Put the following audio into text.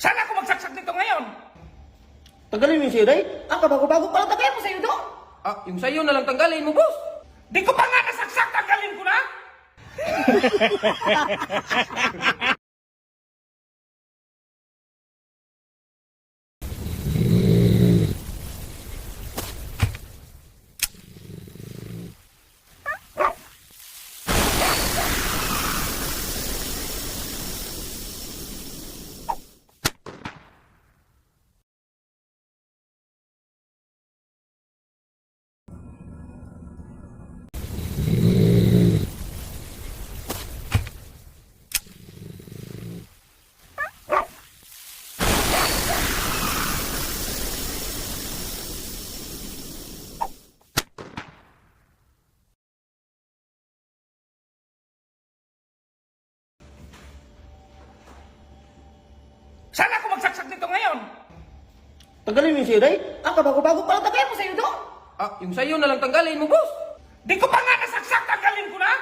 Saan ako magsaksak nito ngayon? Tanggalin mo yung sa'yo, Day. Ang kabago-bago pala tagay mo sa'yo doon. Yung sa'yo na lang tanggalin mo, boss. Di ko pa nga nasaksak, tanggalin ko na! Saan ako magsaksak nito ngayon? Tanggalin mo yung sa'yo, Day. Ang kabago-bago pala tagay mo sa'yo doon. Yung sa'yo na lang tanggalin mo, boss. Di ko pa nga nasaksak, tanggalin ko na!